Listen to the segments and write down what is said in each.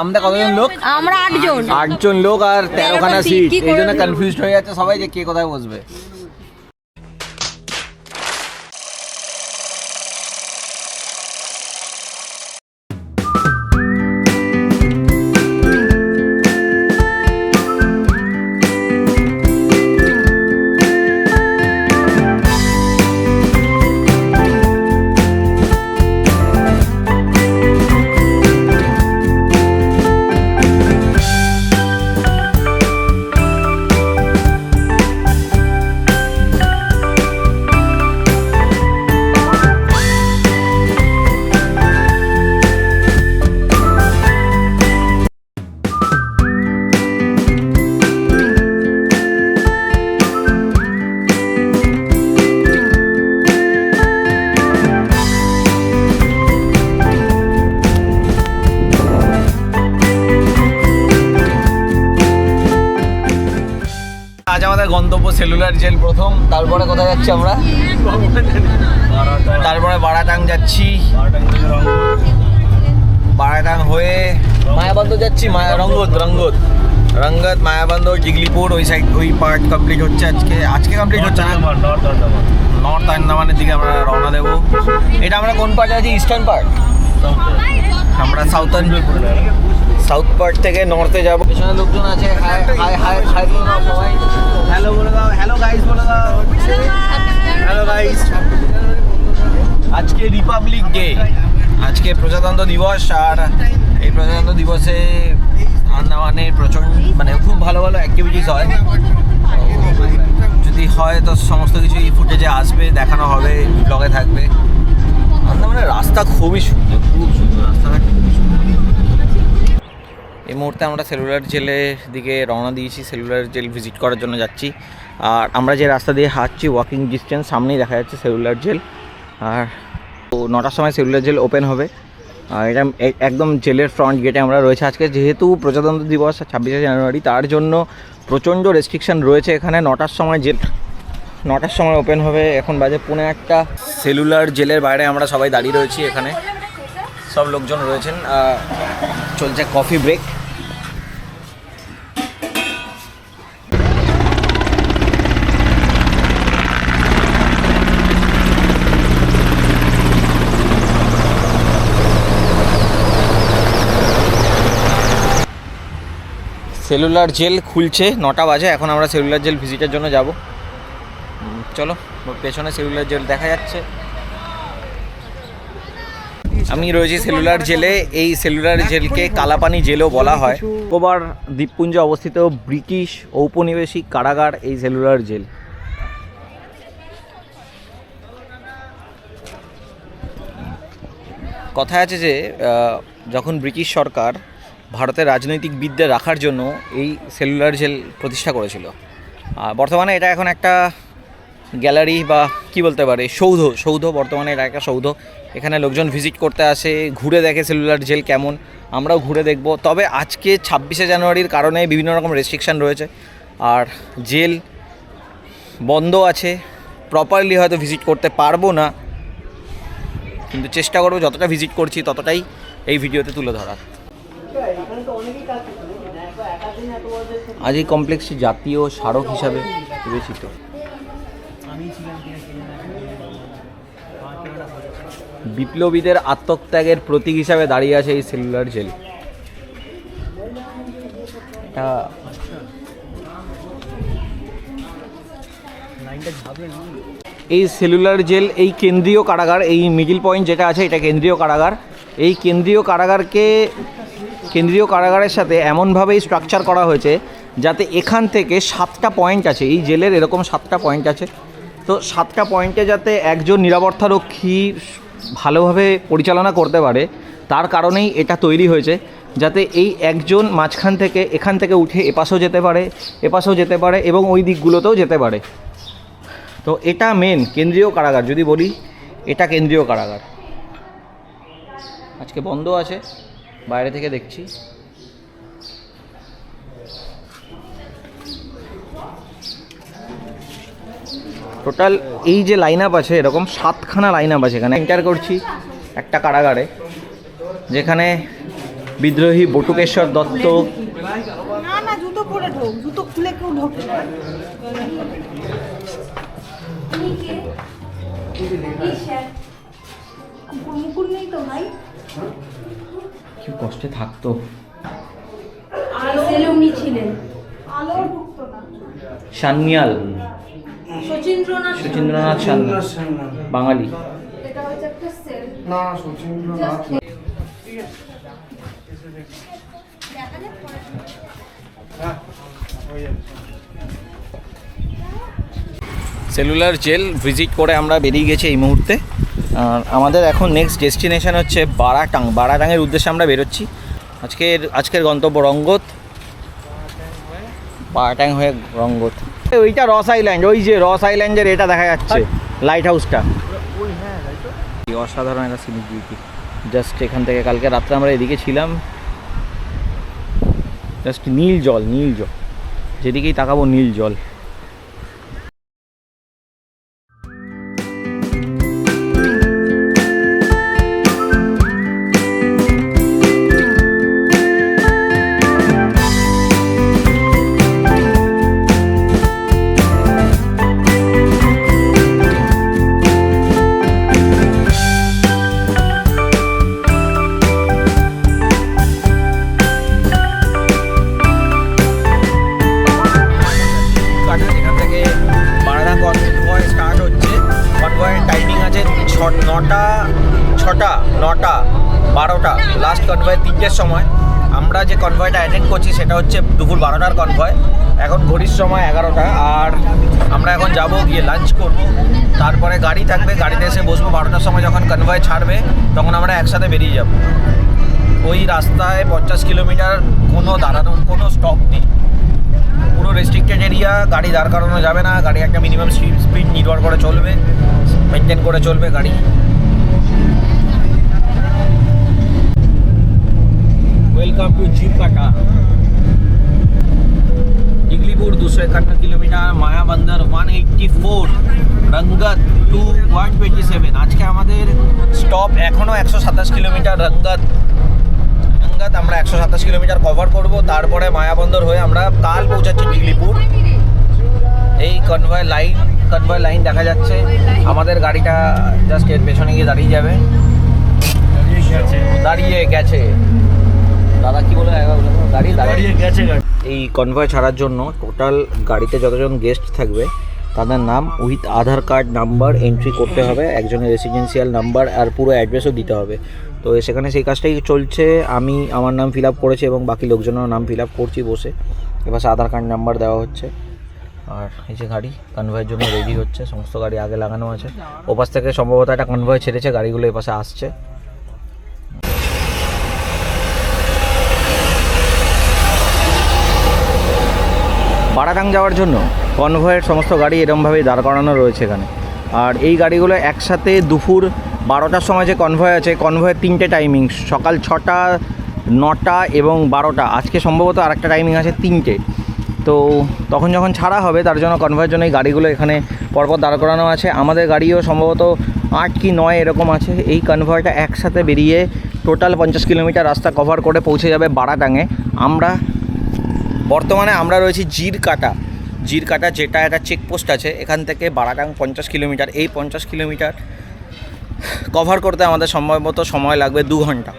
আমরা কতজন লোক? আমরা 8 জন। 8 জন লোক আর 13খানা সিট, এই জন্য কনফিউজড হয়ে যাচ্ছে সবাই যে কে কোথায় বসবে। আজ আমাদের গন্তব্য সেলুলার জেল প্রথম, তারপরে কোথায় যাচ্ছি আমরা? তারপরে বারাটাং যাচ্ছি, বারাটাং হয়ে মায়াবন্দর যাচ্ছি, রঙ্গত মায়াবন্দর জিগলিপুর ওই সাইড, ওই পার্ট কমপ্লিট হচ্ছে আজকে কমপ্লিট হচ্ছে না, নর্থ আন্দামানের দিকে আমরা রওনা দেবো। এটা আমরা কোন পার্টে আছি? ইস্টার্ন পার্ট, আমরা সাউথ পার্ট থেকে নর্থে যাবো। পেছনে লোকজন আছে, হাই বলে দাও সবাই, হ্যালো বলে দাও, হ্যালো গাইস বলে দাও, হ্যালো গাইস। আজকে রিপাবলিক ডে, আজকে প্রজাতন্ত্র দিবস, আর এই প্রজাতন্ত্র দিবসে আন্দামানে প্রচণ্ড মানে খুব ভালো ভালো অ্যাক্টিভিটিস হয়। যদি হয় তো সমস্ত কিছু এই ফুটেজে আসবে, দেখানো হবে, ব্লগে থাকবে। আন্দামানের রাস্তা খুবই সুন্দর, খুব সুন্দর রাস্তাঘাট, খুবই সুন্দর। এই মুহূর্তে আমরা সেলুলার জেলের দিকে রওনা দিয়েছি, সেলুলার জেল ভিজিট করার জন্য যাচ্ছি। আর আমরা যে রাস্তা দিয়ে হাঁটছি ওয়াকিং ডিস্টেন্স, সামনেই দেখা যাচ্ছে সেলুলার জেল। আর 9টার সময় সেলুলার জেল ওপেন হবে। আর এটা একদম জেলের ফ্রন্ট গেটে আমরা রয়েছে। আজকে যেহেতু প্রজাতন্ত্র দিবস 26শে জানুয়ারি, তার জন্য প্রচণ্ড রেস্ট্রিকশান রয়েছে এখানে। 9টার সময় জেল 9টার সময় ওপেন হবে। এখন বাজে 1:45। সেলুলার জেলের বাইরে আমরা সবাই দাঁড়িয়ে রয়েছি, এখানে সব লোকজন রয়েছেন। চলছে কফি ব্রেক। সেলুলার জেল খুলছে, 9টা বাজে। এখন আমরা সেলুলার জেল ভিজিটের জন্য যাব। চলো, পেছনে সেলুলার জেল দেখা যাচ্ছে। আমি রয়েছি সেলুলার জেলে। এই সেলুলার জেলকে কালাপানি জেলও বলা হয়। নিকোবর দ্বীপপুঞ্জে অবস্থিত ব্রিটিশ ঔপনিবেশিক কারাগার এই সেলুলার জেল। কথা আছে যে যখন ব্রিটিশ সরকার ভারতের রাজনৈতিকবিদদের রাখার জন্য এই সেলুলার জেল প্রতিষ্ঠা করেছিল। বর্তমানে এটা এখন একটা গ্যালারি বা কি বলতে পারে, সৌধ। বর্তমানে এটা একটা সৌধ। এখানে লোকজন ভিজিট করতে আসে, ঘুরে দেখে সেলুলার জেল কেমন। আমরাও ঘুরে দেখব। তবে আজকে 26শে জানুয়ারির কারণে বিভিন্ন রকম রেস্ট্রিকশান রয়েছে, আর জেল বন্ধ আছে। প্রপারলি হয়তো ভিজিট করতে পারবো না, কিন্তু চেষ্টা করবো যতটা ভিজিট করছি ততটাই এই ভিডিওতে তুলে ধরার। আজ এই কমপ্লেক্সটি জাতীয় স্মারক হিসাবে বিবেচিত। বিপ্লবীদের আত্মত্যাগের প্রতীক হিসাবে দাঁড়িয়ে আছে এই সেলুলার জেল। এই সেলুলার জেল, এই কেন্দ্রীয় কারাগার, এই মিডিল পয়েন্ট যেটা আছে এটা কেন্দ্রীয় কারাগার। এই কেন্দ্রীয় কারাগারের সাথে এমনভাবেই স্ট্রাকচার করা হয়েছে যাতে এখান থেকে 7টা পয়েন্ট আছে। এই জেলের এরকম 7টা পয়েন্ট আছে। তো 7টা পয়েন্টে যাতে একজন নিরাপত্তারক্ষী ভালোভাবে পরিচালনা করতে পারে, তার কারণেই এটা তৈরি হয়েছে, যাতে এই একজন মাঝখান থেকে এখান থেকে উঠে এপাশেও যেতে পারে এবং ওই দিকগুলোতেও যেতে পারে। তো এটা মেন কেন্দ্রীয় কারাগার। যদি বলি এটা কেন্দ্রীয় কারাগার। আজকে বন্ধ আছে, বাইরে থেকে দেখছি। টোটাল এই যে লাইন আপ আছে, এরকম 7খানা লাইন আপ আছে। এখানে এন্টার করছি একটা কারাগারে, যেখানে বিদ্রোহী বটুকেশ্বর দত্ত। না না, জুতো পরে ঢোক, জুতো খুলে কেউ ঢোকে না। মুকুল নেই তো ভাই, কি কষ্টে থাকতো। উনি ছিলেন আলো ঢুকতো না। সান্যাল, শচীন্দ্রনাথ সচিন্দ্রনাথ সান্যাল, বাঙালি। এটা হচ্ছে একটা সেল। না সচিন্দ্রনাথ সেলুলার জেল ভিজিট করে আমরা বেরিয়ে গেছি এই মুহূর্তে। আর আমাদের এখন নেক্সট ডেস্টিনেশন হচ্ছে বারাটাং। বারাটাংয়ের উদ্দেশ্যে আমরা বেরোচ্ছি। আজকের গন্তব্য রঙ্গত, বারাটাং হয়ে রঙ্গত। ওইটা রস আইল্যান্ড, ওই যে রস আইল্যান্ডের এটা দেখা যাচ্ছে লাইট হাউসটা। অসাধারণ একটা সিনিক বিউটি। জাস্ট এখান থেকে কালকে রাত্রে আমরা এদিকে ছিলাম, জাস্ট নীল জল, নীল জল, যেদিকেই তাকাবো নীল জল। এখান থেকে বারাটাং কনভয় স্টার্ট হচ্ছে। কনভয়ের টাইমিং আছে 6টা 9টা 12টা, লাস্ট কনভয় 3টের সময়। আমরা যে কনভয়টা অ্যাটেন্ড করছি সেটা হচ্ছে দুপুর 12টার কনভয়। এখন ঘড়ির সময় 11টা। আর আমরা এখন যাব, গিয়ে লাঞ্চ করব, তারপরে গাড়ি থাকবে, গাড়িতে এসে বসবো। 12টার সময় যখন কনভয় ছাড়বে তখন আমরা একসাথে বেরিয়ে যাব। ওই রাস্তায় 50 কিলোমিটার, কোনো দাঁড়ানোর কোনো স্টপ নেই, পুরো রেস্ট্রিক্টেড এরিয়া। গাড়ি দাঁড় করানো যাবে না, গাড়ি একটা মিনিমাম স্পিড নির্ভর করে চলবে, মেনটেন করে চলবে গাড়ি। Welcome to Jirkata. Diglipur 251 kilometre, Mayabunder 184, Rangat 127। আজকে আমাদের স্টপ এখনও 127 কিলোমিটার রঙ্গত। আমরা 127 কিলোমিটার কভার করব, তারপরে মায়াবন্দর হয়ে আমরা কাল পৌঁছাচ্ছি ডিগলিপুর। এই কনভয় লাইন দেখা যাচ্ছে। আমাদের গাড়িটা জাস্ট এর পেছনে গিয়ে দাঁড়িয়ে যাবে, দাঁড়িয়ে গেছে। দাদা কি বলে দাঁড়িয়ে গেছে। এই কনভয় ছাড়ার জন্য টোটাল গাড়িতে যতজন গেস্ট থাকবে তাদের নাম with Aadhaar card number entry করতে হবে, একজনের রেসিডেন্সিয়াল নাম্বার আর পুরো অ্যাড্রেসও দিতে হবে। তো সেখানে সেই কাজটাই চলছে। আমি আমার নাম ফিল আপ করেছি এবং বাকি লোকজনেরও নাম ফিল আপ করছি বসে। এবার আধার কার্ড নাম্বার দেওয়া হচ্ছে। আর এই যে গাড়ি কনভয়ের জন্য রেডি হচ্ছে, সমস্ত গাড়ি আগে লাগানো আছে। ওপাশ থেকে সম্ভবত একটা কনভয় ছেড়েছে, গাড়িগুলো এপাশে আসছে। বারাটাং যাওয়ার জন্য কনভয়ের সমস্ত গাড়ি এরমভাবেই দাঁড় করানো রয়েছে এখানে। আর এই গাড়িগুলো একসাথে দুপুর 12টার সময় যে কনভয় আছে, কনভয়ের 3টে টাইমিং, সকাল 6টা 9টা এবং 12টা। আজকে সম্ভবত আরেকটা টাইমিং আছে 3টে। তো তখন যখন ছাড়া হবে তার জন্য কনভয়ের জন্য এই গাড়িগুলো এখানে পরপর দাঁড় করানো আছে। আমাদের গাড়িও সম্ভবত 8 কি 9 এরকম আছে। এই কনভয়টা একসাথে বেরিয়ে টোটাল 50 কিলোমিটার রাস্তা কভার করে পৌঁছে যাবে বারাটাংয়ে। বর্তমানে আমরা রয়েছি জিরকাটা, যেটা একটা চেকপোস্ট আছে। এখান থেকে বারাটাং 50 কিলোমিটার। এই 50 কিলোমিটার কভার করতে আমাদের সম্ভবত সময় লাগবে 2 ঘন্টা।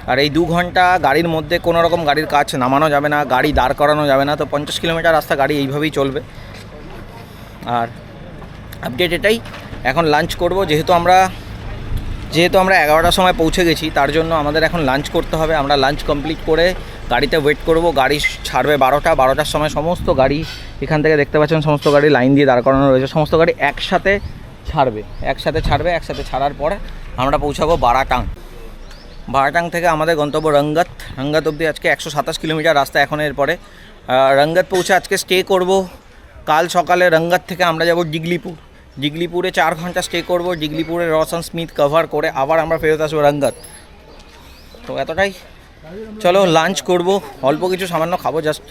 আর এই 2 ঘন্টা গাড়ির মধ্যে কোনো রকম গাড়ির কাজ নামানো যাবে না, গাড়ি দাঁড় করানো যাবে না। তো 50 কিলোমিটার রাস্তা গাড়ি এইভাবেই চলবে। আর আপডেট এটাই। এখন লাঞ্চ করব, যেহেতু আমরা 11টার সময় পৌঁছে গেছি, তার জন্য আমাদের এখন লাঞ্চ করতে হবে। আমরা লাঞ্চ কমপ্লিট করে গাড়িতে ওয়েট করব। গাড়ি ছাড়বে 12টার সময়। সমস্ত গাড়ি এখান থেকে দেখতে পাচ্ছেন, সমস্ত গাড়ি লাইন দিয়ে দাঁড় করানো রয়েছে। সমস্ত গাড়ি একসাথে ছাড়বে। একসাথে ছাড়ার পরে আমরা পৌঁছাবো বারাটাং থেকে আমাদের গন্তব্য রঙ্গত অবধি আজকে 127 কিলোমিটার রাস্তা এখন। এরপরে রঙ্গত পৌঁছে আজকে স্টে করব। কাল সকালে রঙ্গত থেকে আমরা যাব ডিগলিপুরে 4 ঘন্টা স্টে করব। ডিগলিপুরে রস অ্যান্ড স্মিথ কভার করে আবার আমরা ফেরত আসবো রঙ্গত। তো এতটাই। চলো লাঞ্চ করব, অল্প কিছু সামান্য খাবো। জাস্ট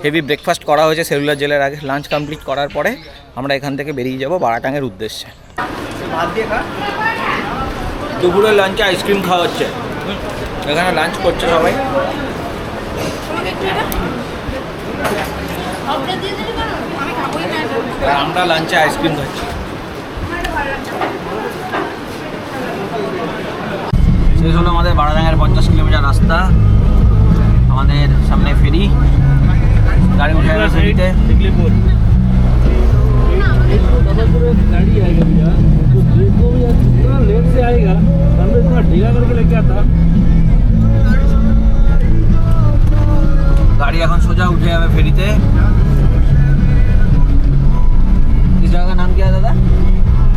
হেভি ব্রেকফাস্ট করা হয়েছে সেলুলার জেলের আগে। লাঞ্চ কমপ্লিট করার পরে আমরা এখান থেকে বেরিয়ে যাব বারাটাংয়ের উদ্দেশ্যে। দুপুরের লাঞ্চে আইসক্রিম খাওয়া হচ্ছে। এখানে লাঞ্চ করছে সবাই। আমি খাবোই না এটা। আর আমরা লাঞ্চে আইসক্রিম খাচ্ছি। শেষ হলো আমাদের বারাডাঙ্গার 50 কিলোমিটার রাস্তা। আমাদের সামনে ফেরি, গাড়ি উঠে গেল ফেরিতে। गाड़ी आएगा भैया तो देखो भैया कितना लेट से आएगा, हमने इतना ढीला करके लेके आता। गाड़ी এখন সোজা উঠে যাবে ফেরিতে। इस जगह का नाम क्या है दादा?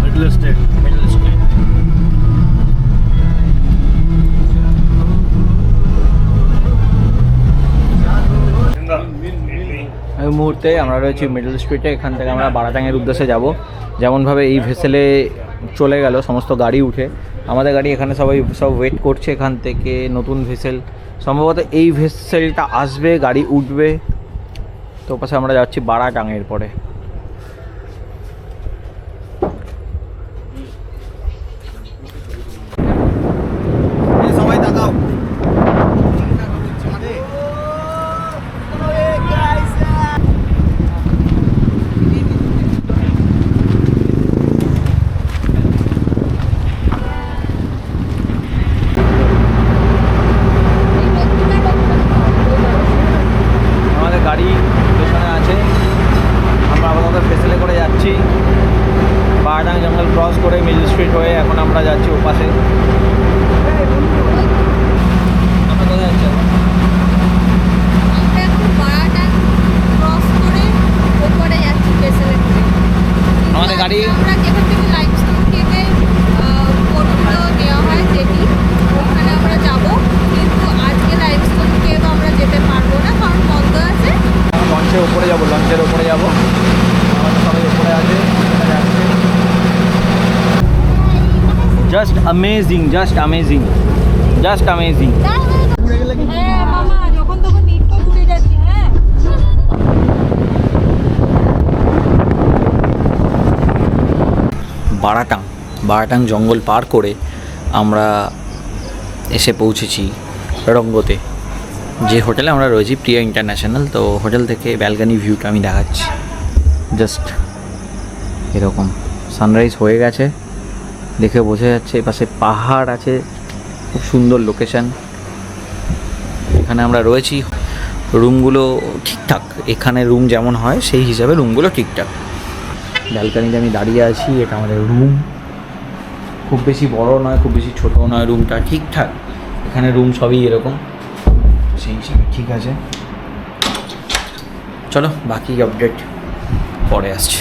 Middle state. Middle state. এই মুহূর্তে আমরা রয়েছি মিডল স্ট্রিটে। এখান থেকে আমরা বারাটাঙের উদ্দেশ্যে যাব। যেমনভাবে এই ভেসেলে চলে গেল সমস্ত গাড়ি উঠে, আমাদের গাড়ি এখানে সব ওয়েট করছে। এখান থেকে নতুন ভেসেল, সম্ভবত এই ভেসেলটা আসবে, গাড়ি উঠবে। তো পাশে আমরা যাচ্ছি বারাটাঙের পরে। সবাই তাকাও। আমাদের গাড়ি পেছনে আছে, আমরা আপাতত ভেসেলে করে যাচ্ছি। বারাডাং জঙ্গল ক্রস করে মিডল স্ট্রিট হয়ে এখন আমরা যাচ্ছি ওপাশে। আমরা কোথায় যাচ্ছি? আমরা এখন বারাডাং ক্রস করে ওপরে যাচ্ছি ভেসেলে করে। আমাদের গাড়ি আমরা যেখান থেকে লাইমস্টোন কেভে ফটোগুলো নেওয়া হয় যেটি, ওখানে আমরা যাব। কিন্তু আজকে লাইমস্টোন কেভ আমরা যেতে পারবো না, কারণ বন্ধ আছে। লঞ্চের উপরে যাবো, লঞ্চের উপরে যাবো। আমাদের সবাই উপরে আছে, just amazing, just amazing, just amazing. হ্যাঁ মামা, যখন তখন নিট তো ঘুরে যাচ্ছি। হ্যাঁ বারাটাং জঙ্গল পার করে আমরা এসে পৌঁছেছি রঙ্গতে, যে হোটেলে আমরা রয়েছি, প্রিয়া ইন্টারন্যাশনাল। তো হোটেল থেকে ব্যালকনি ভিউটা আমি দেখাচ্ছি। জাস্ট এরকম সানরাইজ হয়ে গেছে, দেখে বোঝা যাচ্ছে। এপাশে পাহাড় আছে, খুব সুন্দর লোকেশান। এখানে আমরা রয়েছি। রুমগুলো ঠিকঠাক, এখানে রুম যেমন হয় সেই হিসাবে রুমগুলো ঠিকঠাক। ব্যালকনিতে আমি দাঁড়িয়ে আছি, এটা আমাদের রুম। খুব বেশি বড় নয়, খুব বেশি ছোটো নয়, রুমটা ঠিকঠাক। এখানে রুম সবই এরকম, সেই হিসাবে ঠিক আছে। চলো বাকি আপডেট পরে আসছে।